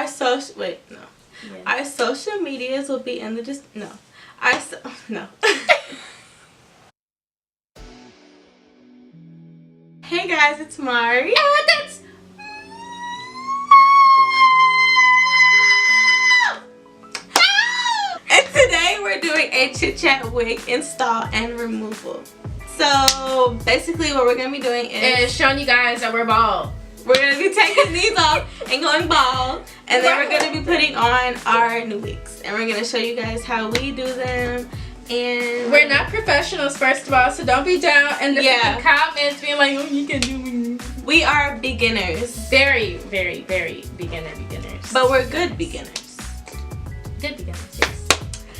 Our social Our social medias will be in the no. Hey guys, it's Mari. And it's and today we're doing a chit chat wig install and removal. So basically what we're gonna be doing is showing you guys that we're bald. We're gonna be taking these off and going bald, and then we're gonna be putting on our new wigs, and we're gonna show you guys how we do them. And we're not professionals, first of all, so don't be down in the comments being like, oh, you can do me. We are beginners. Very, very, very beginners. But we're good beginners. Good beginners, yes.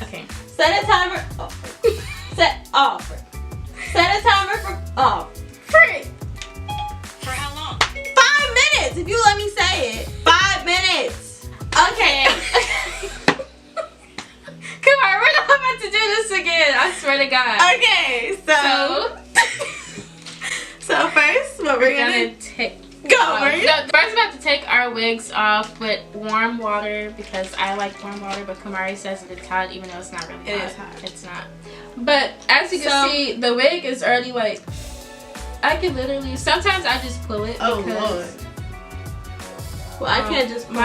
Okay. Set a timer. Set a timer for free. For how long? 5 minutes, if you let me say it. 5 minutes. Okay. Come on, we're not about to do this again. I swear to God. Okay, so first, what we're gonna take. First, about to take our wigs off with warm water because I like warm water, but Kamari says that it's hot, even though it's not really hot. It is hot. It's not. But as you can see, the wig is already like. I can literally. Sometimes I just pull it. Oh because, Lord. Well, I can't just pull.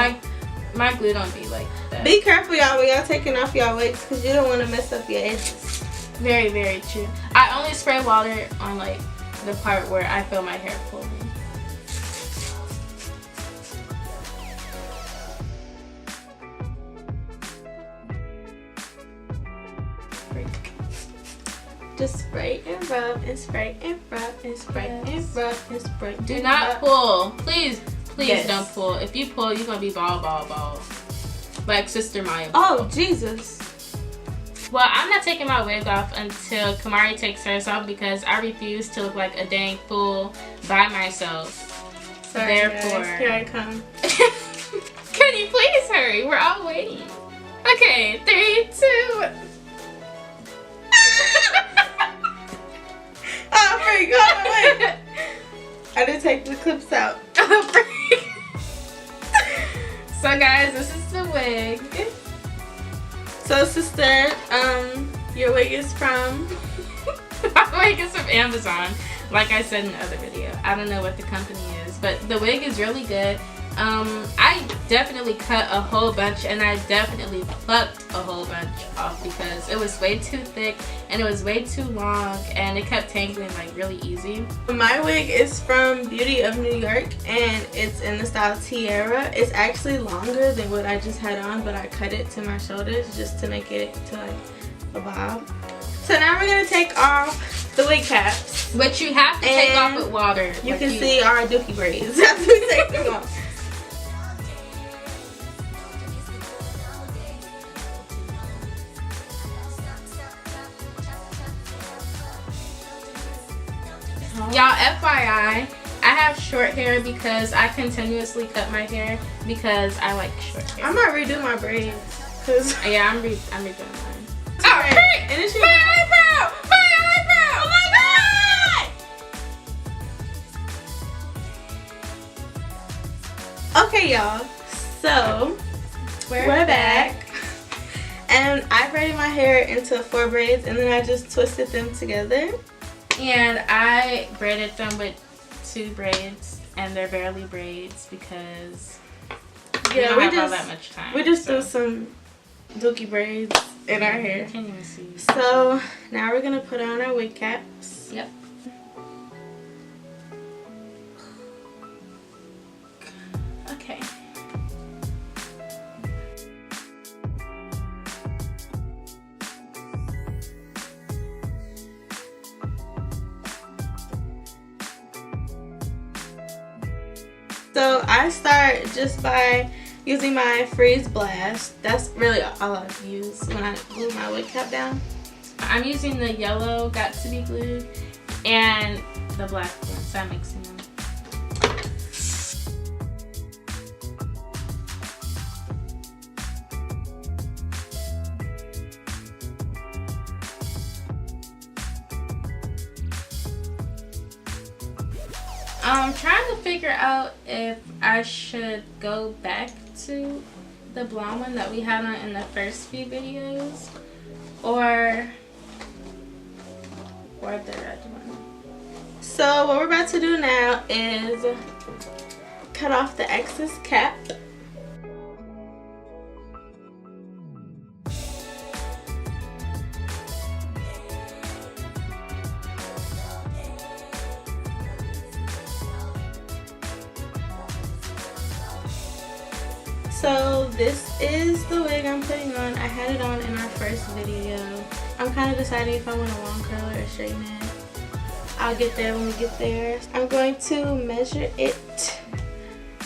My glue don't be like that. Be careful, y'all, when y'all taking off y'all wigs, because you don't want to mess up your edges. Very, very true. I only spray water on like the part where I feel my hair pulling. Just spray and rub and spray and rub and spray and rub and spray. Do not pull. Please Yes. don't pull. If you pull, you're gonna be bald. Like Sister Maya. Oh, Jesus. Well, I'm not taking my wig off until Kamari takes hers off because I refuse to look like a dang fool by myself. Sorry, therefore, guys. Here I come. Can you please hurry? We're all waiting. Okay, 3, 2. Oh, freak. Wait. I didn't take the clips out. Oh, freak. So, guys, this is the wig. So, sister, your wig is from? My wig is from Amazon. Like I said in the other video. I don't know what the company is, but the wig is really good. I definitely cut a whole bunch and I definitely plucked a whole bunch off because it was way too thick and it was way too long and it kept tangling like really easy. My wig is from Beauty of New York and it's in the style Tiara. It's actually longer than what I just had on, but I cut it to my shoulders just to make it to like a bob. So now we're gonna take off the wig caps. Which you have to take off with water. You can see our dookie braids after we take them off. Y'all, FYI, I have short hair because I continuously cut my hair because I like short hair. I might redo my braids. Cause yeah, I'm redoing mine. Oh, and it's my eyebrow! My eyebrow! Oh my God! Okay, y'all. So we're back. And I braided my hair into 4 braids and then I just twisted them together. And I braided them with 2 braids, and they're barely braids because we don't have all that much time. We just do some dookie braids in our hair. Can't even see. So now we're gonna put on our wig caps. Yep. Okay. So I start just by using my Freeze Blast. That's really all I use when I glue my wig cap down. I'm using the yellow Got to Be Glued and the black one, so I'm mixing them. I'm trying to figure out if I should go back to the blonde one that we had on in the first few videos, or the red one. So what we're about to do now is cut off the excess cap. So this is the wig I'm putting on. I had it on in our first video. I'm kind of deciding if I want a long curl or a straighten it. I'll get there when we get there. I'm going to measure it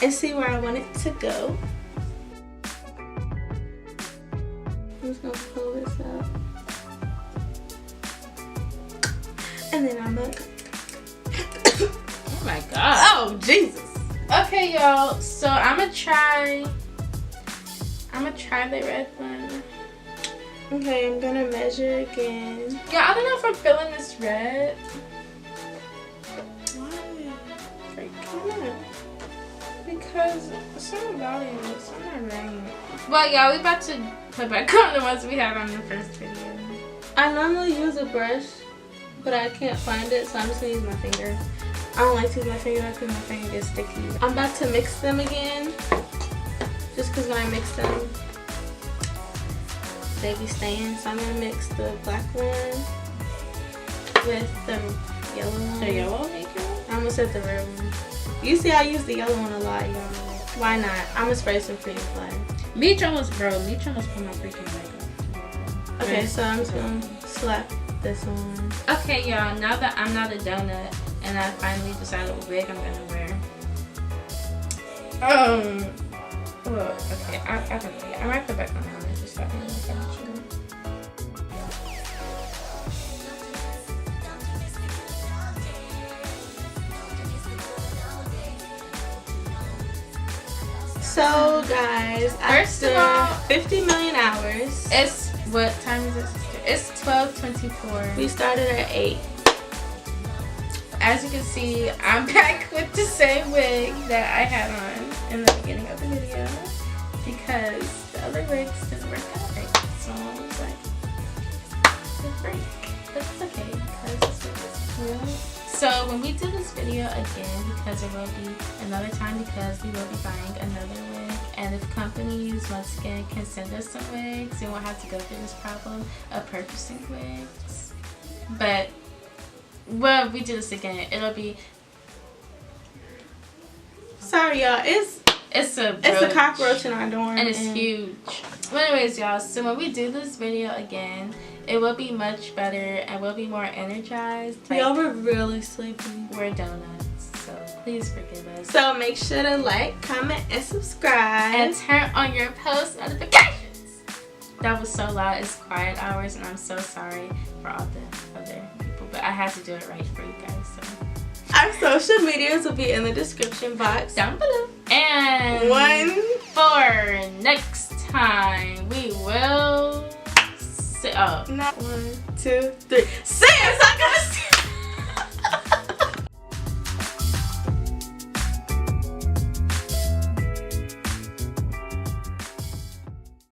and see where I want it to go. I'm just gonna pull this up. And then I'm gonna... Oh my god. Oh, Jesus. Okay, y'all. So I'm gonna try the red one. Okay, I'm gonna measure again. Yeah, I don't know if I'm feeling this red. Why? Freaking because something about it. Something right. Well, yeah, we about to put back on the ones we had on the first video. I normally use a brush, but I can't find it, so I'm just gonna use my finger. I don't like to use my finger because my finger gets sticky. I'm about to mix them again, just because when I mix them, they be staying. So I'm gonna mix the black one with the yellow one. The yellow maker? I almost said the red one. You see I use the yellow one a lot, y'all. Why not? I'm gonna spray some Pretty Fly. Meech almost put my freaking makeup. Okay, so I'm just gonna slap this one. Okay, y'all, now that I'm not a donut and I finally decided what wig I'm gonna wear. Well, okay, I don't know. I might put back on and just so I can look at you. So guys, First of after all, 50 million hours, It's, what time is it, sister? It's 12:24. we started at 8. As you can see, I'm back with the same wig that I had on in the beginning of the video because the other wigs didn't work out right. So I was like, good break. But it's okay because this wig is cool. So when we do this video again, because there will be another time because we will be buying another wig, and if companies once again can send us some wigs, we won't have to go through this problem of purchasing wigs. But well, we do this again, it'll be, Sorry y'all, it's a cockroach in our dorm and it's huge. But anyways, y'all, so when we do this video again, it will be much better and we'll be more energized. Y'all were really sleepy. We're donuts, so please forgive us. So make sure to like, comment, and subscribe. And turn on your post notifications. That was so loud. It's quiet hours, and I'm so sorry for all the other people, but I had to do it right for you guys. So Our social medias will be in the description box down below. And for next time, we will say, not 1, 2, 3. Say it, so I gotta